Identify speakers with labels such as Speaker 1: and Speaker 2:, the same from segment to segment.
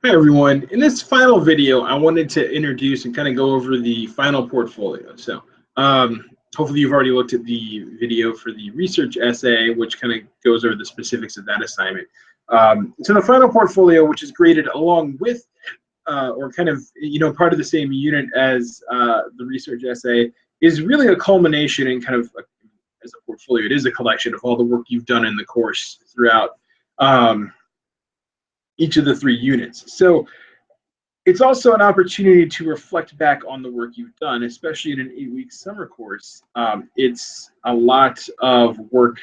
Speaker 1: Hi everyone. In this final video, I wanted to introduce and kind of go over the final portfolio. So hopefully you've already looked at the video for the research essay, which kind of goes over the specifics of that assignment. So the final portfolio, which is graded along with or kind of, part of the same unit as the research essay, is really a culmination and kind of as a portfolio, it is a collection of all the work you've done in the course throughout each of the 3 units. So it's also an opportunity to reflect back on the work you've done, especially in an 8-week summer course. It's a lot of work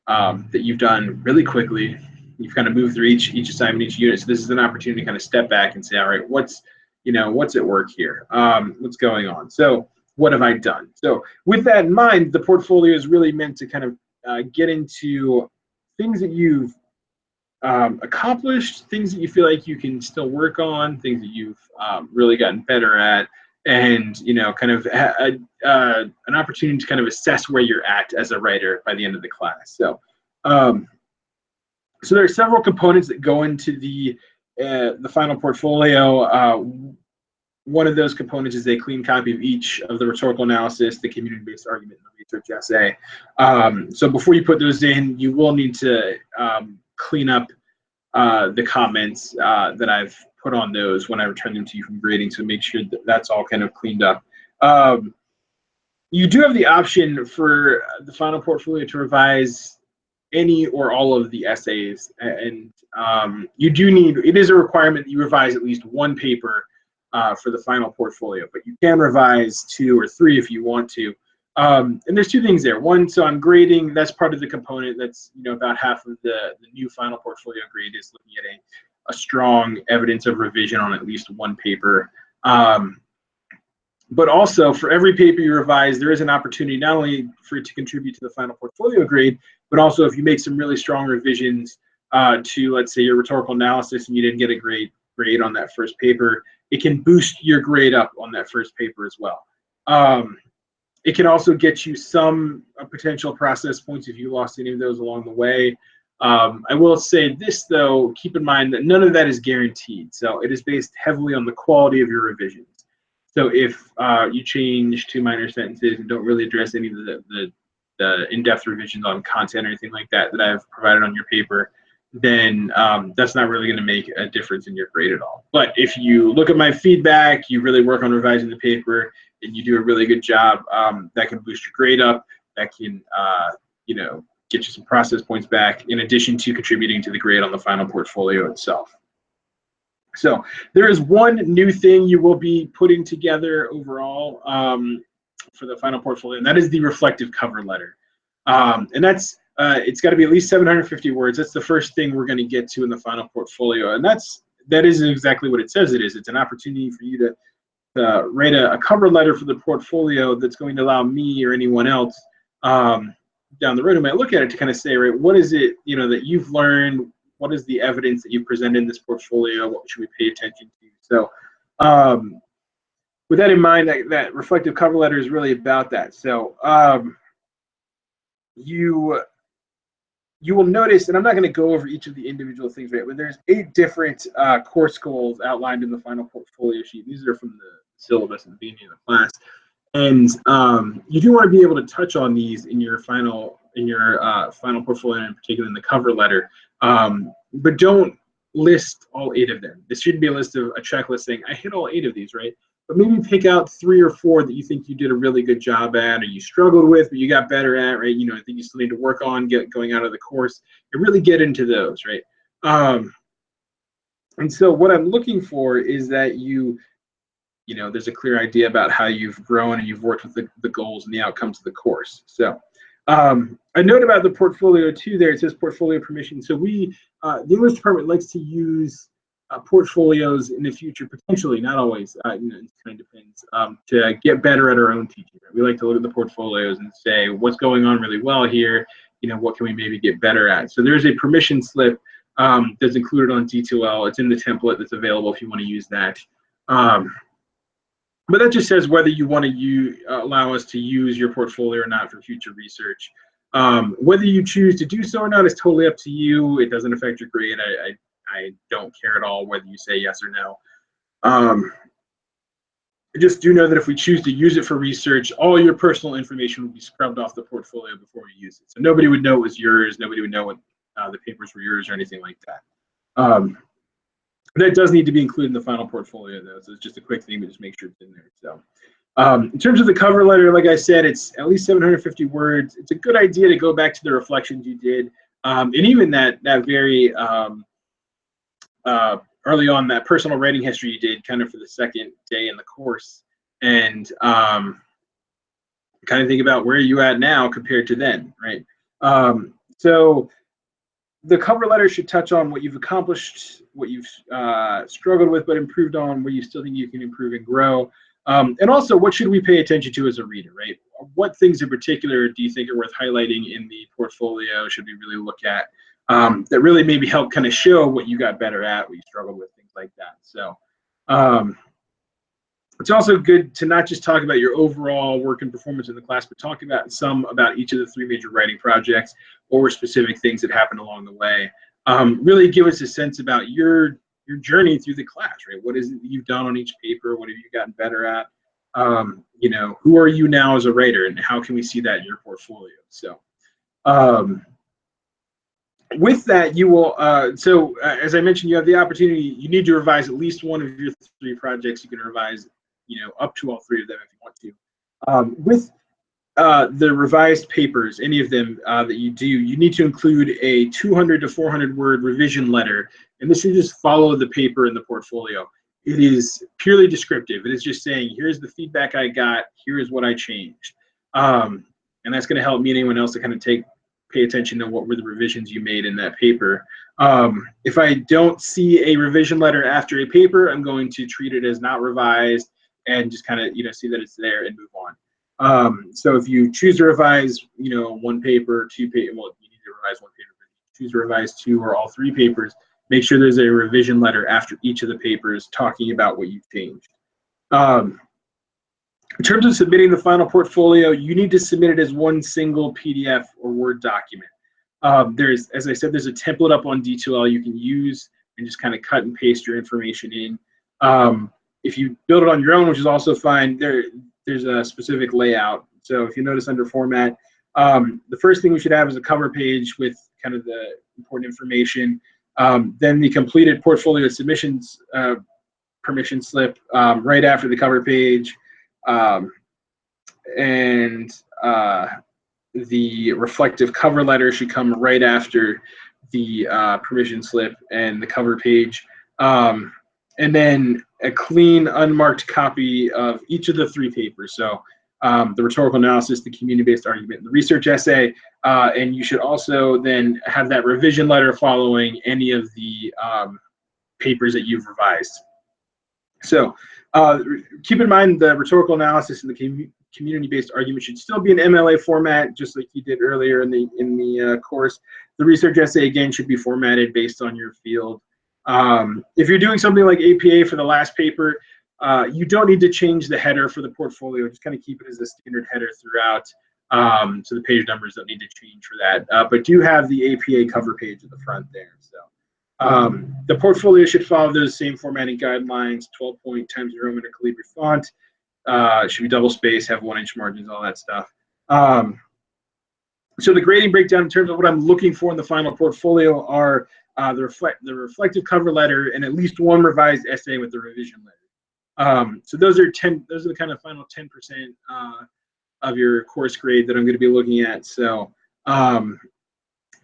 Speaker 1: that you've done really quickly. You've kind of moved through each assignment, each unit. So this is an opportunity to kind of step back and say, all right, what's at work here? What's going on? So what have I done? So with that in mind, the portfolio is really meant to kind of get into things that you've accomplished, things that you feel like you can still work on, things that you've really gotten better at, and kind of an opportunity to kind of assess where you're at as a writer by the end of the class. So so there are several components that go into the final portfolio. One of those components is a clean copy of each of the rhetorical analysis, the community-based argument, and the research essay. So before you put those in, you will need to clean up the comments that I've put on those when I return them to you from grading, so make sure that that's all kind of cleaned up. You do have the option for the final portfolio to revise any or all of the essays, and it is a requirement that you revise at least 1 paper for the final portfolio, but you can revise 2 or 3 if you want to. And there's 2 things there. One, so I'm grading, that's part of the component. That's about half of the new final portfolio grade is looking at a strong evidence of revision on at least 1 paper. But also for every paper you revise, there is an opportunity not only for it to contribute to the final portfolio grade, but also if you make some really strong revisions to, let's say, your rhetorical analysis and you didn't get a great grade on that first paper, it can boost your grade up on that first paper as well. It can also get you some potential process points if you lost any of those along the way. I will say this, though, keep in mind that none of that is guaranteed. So it is based heavily on the quality of your revisions. So if you change 2 minor sentences and don't really address any of the in-depth revisions on content or anything like that I've provided on your paper, then that's not really going to make a difference in your grade at all. But if you look at my feedback, you really work on revising the paper, and you do a really good job, that can boost your grade up. That can, get you some process points back, in addition to contributing to the grade on the final portfolio itself. So there is one new thing you will be putting together overall for the final portfolio, and that is the reflective cover letter. And that's it's got to be at least 750 words. That's the first thing we're going to get to in the final portfolio, and that is exactly what it says it is. It's an opportunity for you to write a cover letter for the portfolio that's going to allow me or anyone else down the road who might look at it to kind of say, right, what is it that you've learned? What is the evidence that you present in this portfolio? What should we pay attention to? So with that in mind, that reflective cover letter is really about that. So you will notice, and I'm not going to go over each of the individual things, right, but there's 8 different course goals outlined in the final portfolio sheet. These are from the syllabus at the beginning of the class. And you do want to be able to touch on these in your final portfolio, in particular in the cover letter, but don't list all 8 of them. This shouldn't be a list of a checklist saying, I hit all 8 of these, right? But maybe pick out 3 or 4 that you think you did a really good job at, or you struggled with, but you got better at, right? I think you still need to work on going out of the course, and really get into those, right? And so what I'm looking for is that there's a clear idea about how you've grown and you've worked with the goals and the outcomes of the course. So a note about the portfolio too there, it says portfolio permission. So the English department likes to use portfolios in the future, potentially, not always, it kind of depends, to get better at our own teaching. Right? We like to look at the portfolios and say, what's going on really well here? What can we maybe get better at? So there's a permission slip that's included on D2L. It's in the template that's available if you want to use that. But that just says whether you want to allow us to use your portfolio or not for future research. Whether you choose to do so or not is totally up to you. It doesn't affect your grade. I I don't care at all whether you say yes or no. Just do know that if we choose to use it for research, all your personal information will be scrubbed off the portfolio before we use it. So nobody would know it was yours. Nobody would know what the papers were yours or anything like that. That does need to be included in the final portfolio, though. So it's just a quick thing, but just make sure it's in there. So in terms of the cover letter, like I said, it's at least 750 words. It's a good idea to go back to the reflections you did, and even that very early on, that personal writing history you did kind of for the second day in the course, and kind of think about where you at now compared to then, right? So the cover letter should touch on what you've accomplished, what you've struggled with but improved on, where you still think you can improve and grow, and also what should we pay attention to as a reader, right? What things in particular do you think are worth highlighting in the portfolio should we really look at? That really maybe help kind of show what you got better at, what you struggled with, things like that. So it's also good to not just talk about your overall work and performance in the class, but talk about each of the 3 major writing projects or specific things that happened along the way. Really give us a sense about your journey through the class, right? What is it that you've done on each paper? What have you gotten better at? You know, who are you now as a writer, and how can we see that in your portfolio? So with that, you will, as I mentioned, you have the opportunity, you need to revise at least one of your 3 projects. You can revise, you know, up to all 3 of them if you want to. With the revised papers, any of them that you do, you need to include a 200 to 400 word revision letter, and this should just follow the paper in the portfolio. It is purely descriptive. It is just saying, here's the feedback I got, here is what I changed. And that's going to help me and anyone else to kind of pay attention to what were the revisions you made in that paper. If I don't see a revision letter after a paper, I'm going to treat it as not revised and just kind of, you know, see that it's there and move on. So if you choose to revise, you know, 1 paper, 2 paper, well, you need to revise 1 paper, but if you choose to revise 2 or all 3 papers, make sure there's a revision letter after each of the papers talking about what you've changed. In terms of submitting the final portfolio, you need to submit it as one single PDF or Word document. As I said, there's a template up on D2L you can use and just kind of cut and paste your information in. If you build it on your own, which is also fine, there's a specific layout. So if you notice under format, the first thing we should have is a cover page with kind of the important information. Then the completed portfolio submissions permission slip right after the cover page. The reflective cover letter should come right after the permission slip and the cover page. And then a clean, unmarked copy of each of the 3 papers. So the rhetorical analysis, the community-based argument, and the research essay. And you should also then have that revision letter following any of the papers that you've revised. So keep in mind the rhetorical analysis and the community-based argument should still be in MLA format, just like you did earlier in the course. The research essay, again, should be formatted based on your field. If you're doing something like APA for the last paper, you don't need to change the header for the portfolio. Just kind of keep it as a standard header throughout. So the page numbers don't need to change for that. But do have the APA cover page at the front there. So the portfolio should follow those same formatting guidelines: 12-point Times New Roman or Calibri font. Should be double space, have 1-inch margins, all that stuff. So the grading breakdown in terms of what I'm looking for in the final portfolio are the reflective cover letter and at least 1 revised essay with the revision letter. So those are the kind of final 10% of your course grade that I'm going to be looking at. So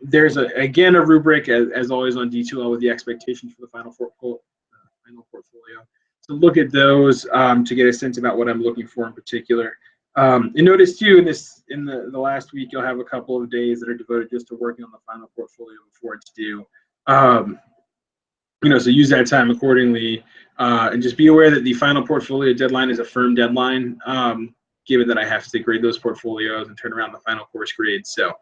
Speaker 1: there's again a rubric as always on D2L with the expectations for the final portfolio. So look at those to get a sense about what I'm looking for in particular. And notice too, in the last week, you'll have a couple of days that are devoted just to working on the final portfolio before it's due. You know, so use that time accordingly, and just be aware that the final portfolio deadline is a firm deadline, given that I have to grade those portfolios and turn around the final course grade. So,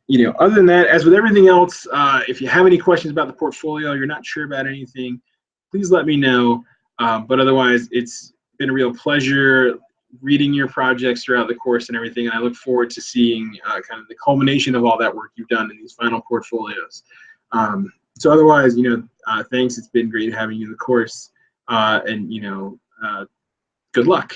Speaker 1: you know, other than that, as with everything else, if you have any questions about the portfolio, you're not sure about anything, please let me know. But otherwise, it's been a real pleasure reading your projects throughout the course and everything, and I look forward to seeing kind of the culmination of all that work you've done in these final portfolios. So otherwise, thanks. It's been great having you in the course, and good luck.